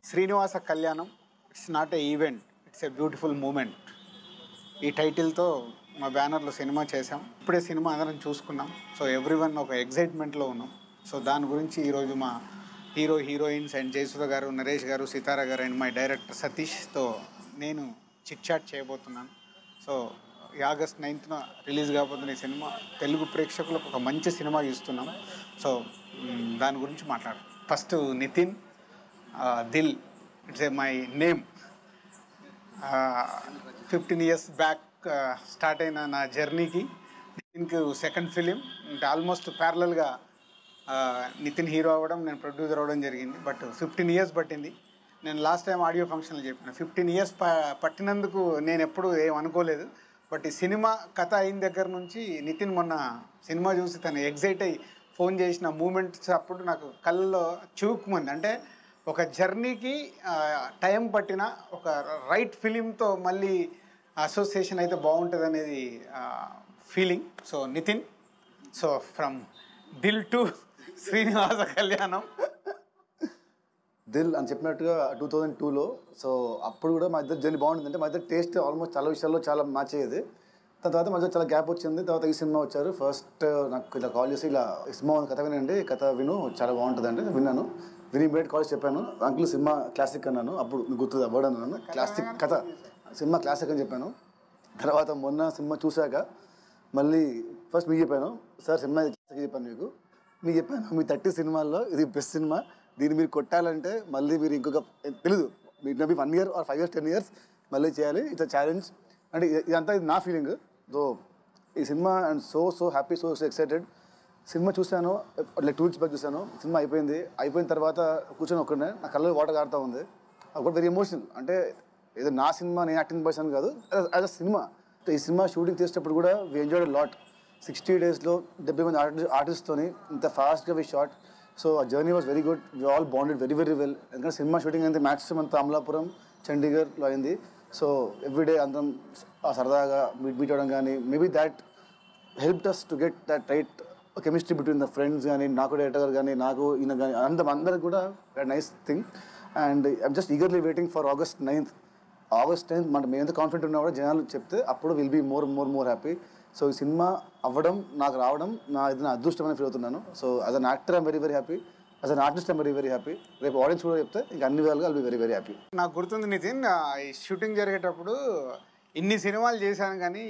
Srinivasa Kalyanam it's not a event, it's a beautiful moment. ఈ టైటిల్తో మా బ్యానర్లో సినిమా చేసాం. ఇప్పుడే సినిమా అందరం చూసుకున్నాం. సో ఎవ్రీవన్ ఒక ఎగ్జైట్మెంట్లో ఉన్నాం. సో దాని గురించి ఈరోజు మా హీరోయిన్స్ అండ్ జయసుధ గారు, నరేష్ గారు, సితారా గారు అండ్ మై డైరెక్టర్ సతీష్తో నేను చిట్ చాట్ చేయబోతున్నాను. సో ఆగస్ట్ 9th రిలీజ్ కాబోతున్న ఈ సినిమా తెలుగు ప్రేక్షకులకు ఒక మంచి సినిమా ఇస్తున్నాం. సో దాని గురించి మాట్లాడాలి. First Nithin Dil, it's my name. 15 years back start అయిన నా జర్నీకి నితిన్కి సెకండ్ ఫిలిం. అంటే ఆల్మోస్ట్ ప్యారలల్గా నితిన్ హీరో అవ్వడం, నేను ప్రొడ్యూసర్ అవ్వడం జరిగింది. బట్ 15 years పట్టింది. నేను లాస్ట్ టైం ఆడియో ఫంక్షన్లో చెప్పిన 15 years పట్టినందుకు నేను ఎప్పుడు ఏం అనుకోలేదు. బట్ ఈ సినిమా కథ అయిన దగ్గర నుంచి నితిన్ మొన్న సినిమా చూసి తను ఎగ్జైట్ అయ్యి ఫోన్ చేసిన మూమెంట్స్ అప్పుడు నాకు కళ్ళలో చూకుమంది. అంటే ఒక జర్నీకి టైం పట్టిన ఒక రైట్ ఫిలింతో మళ్ళీ అసోసియేషన్ అయితే బాగుంటుంది అనేది feeling. So Nithin, so from Dil to Srinivasa Kalyanam. Dil అని చెప్పినట్టుగా 2002లో. సో అప్పుడు కూడా మా ఇద్దరు జర్నీ బాగుంటుంది. అంటే మా ఇద్దరు టేస్ట్ ఆల్మోస్ట్ చాలా విషయాల్లో చాలా మ్యాచ్ అయ్యేది. దాని తర్వాత మధ్య చాలా గ్యాప్ వచ్చింది. తర్వాత ఈ సినిమా వచ్చారు. ఫస్ట్ నాకు ఇలా కాల్ చేసి ఇలా సినిమా కథ వినండి, కథ విను, చాలా బాగుంటుంది అంటే విన్నాను. విని ఇమీడియట్ కాలేజ్ చెప్పాను, అంకుల్ సినిమా క్లాసిక్ అన్నాను. అప్పుడు గుర్తుంది అవ్వడం అన్నాను, క్లాసిక్ కథ సినిమా క్లాసిక్ అని చెప్పాను. తర్వాత మొన్న సినిమా చూశాక మళ్ళీ ఫస్ట్ మీకు చెప్పాను, సార్ సినిమా క్లాసిక్ చెప్పాను మీకు చెప్పాను, మీ 30 సినిమాల్లో ఇది బెస్ట్ సినిమా, దీన్ని మీరు కొట్టాలంటే మళ్ళీ మీరు ఇంకొక తెలీదు మీరు maybe 1 year or 5 years 10 years మళ్ళీ చేయాలి, ఇట్స్ అ ఛాలెంజ్ అంటే ఇదంతా ఇది నా ఫీలింగ్. సో ఈ cinema and so happy, so excited. Cinema చూశాను, లైక్ 2 weeks బ్యాక్ చూశాను. సినిమా అయిపోయిన తర్వాత కూర్చొని ఒక్కడే నా కళ్ళలో వాటర్ కారుతూ ఉంది. అది వెరీ ఎమోషనల్. అంటే ఏదో నా సినిమా నేను యాక్టింగ్ పర్సన్ కాదు, యాజ్ అ సినిమా. ఈ సినిమా షూటింగ్ చేసేటప్పుడు కూడా వీ ఎంజాయ్డ్ లాట్. 60 daysలో 70 మంది ఆర్టిస్ట్తోని ఇంత ఫాస్ట్గా వీ షాట్. సో ఆ journey was very good. We all bonded very very well. ఎందుకంటే సినిమా షూటింగ్ అయితే మ్యాక్సిమం అంతా అమలాపురం, చండీగఢ్లో అయింది. సో ఎవ్రీడే అందరం సరదాగా మీట్ అవ్వడం కానీ, maybe that helped us to get that right chemistry between the friends కానీ, నాకు డైరెక్టర్ కానీ, నాకు ఈయన కానీ, అందరికి కూడా nice thing. And I'm just eagerly waiting for August 9th. మనం మేము ఎంత కాన్ఫిడెంట్ ఉన్నా కూడా జనాలు చెప్తే అప్పుడు will be more happy. So ఈ సినిమా అవ్వడం, నాకు రావడం ఇది నా అదృష్టమని ఫీల్ అవుతున్నాను. So as an actor I'm very very happy, as an artist I'm very very happy. రేపు ఆడియన్స్ కూడా చెప్తే ఇంకా అన్ని విధాలుగా I'll be very very happy. నాకు గుర్తుంది నితిన్, ఈ షూటింగ్ జరిగేటప్పుడు ఇన్ని సినిమాలు చేశాను కానీ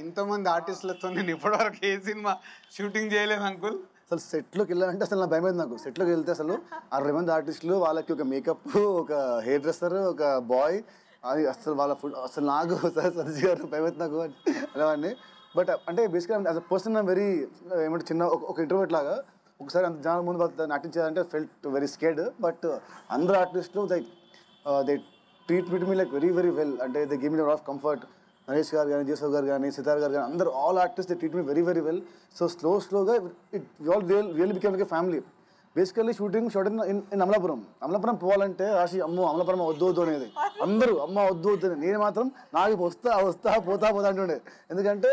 ఇంతమంది ఆర్టిస్టులతో నేను ఇప్పటివరకు ఏ సినిమా షూటింగ్ చేయలేదు అంకుల్. అసలు సెట్లోకి వెళ్ళాలంటే అసలు నా భయం అయింది. నాకు సెట్లోకి వెళ్తే అసలు 60 మంది ఆర్టిస్టులు, వాళ్ళకి ఒక మేకప్, ఒక హెయిర్ డ్రెస్సర్, ఒక బాయ్, అది అసలు వాళ్ళ ఫుడ్ అసలు నాకు సతీష్ గారు భయం అవుతుంది నాకు అలావన్నీ. బట్ అంటే బేసిక్గా as a person I'm very ఏమంటే చిన్న ఒక ఇంటర్వ్యూట్ లాగా ఒకసారి అంత జనాల ముందు వాళ్ళు నటించాలంటే ఫెల్ట్ వెరీ స్కేర్డ్. బట్ అందరు ఆర్టిస్టులు they treat me like very very well. అంటే they give me lot of comfort. Naresh గారు కానీ, జయసుధ గారు కానీ, సితార్ గారు కానీ, అందరూ all artist they treat me very very well. So స్లోగా it all really become like a family. Basically shooting in Amalapuram పోవాలంటే రాశి అమ్మో అమలాపురం వద్దు అనేది అందరూ అమ్మ వద్దు అని. నేను మాత్రం నాకు వస్తా పోతా అంటుండే. ఎందుకంటే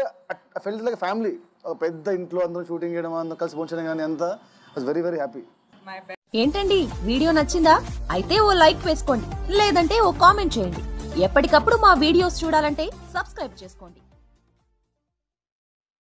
ఫెల్ట్ లైక్ ఫ్యామిలీ. ఒక పెద్ద ఇంట్లో అందరూ షూటింగ్ చేయడం, అందరూ కలిసి పోంచడం కానీ అంతా వాజ్ వెరీ వెరీ హ్యాపీ. ఏంటండి వీడియో నచ్చిందా? అయితే ఓ లైక్ వేసుకోండి, లేదంటే ఓ కామెంట్ చేయండి. ఎప్పటికప్పుడు మా వీడియోస్ చూడాలంటే సబ్స్క్రైబ్ చేసుకోండి.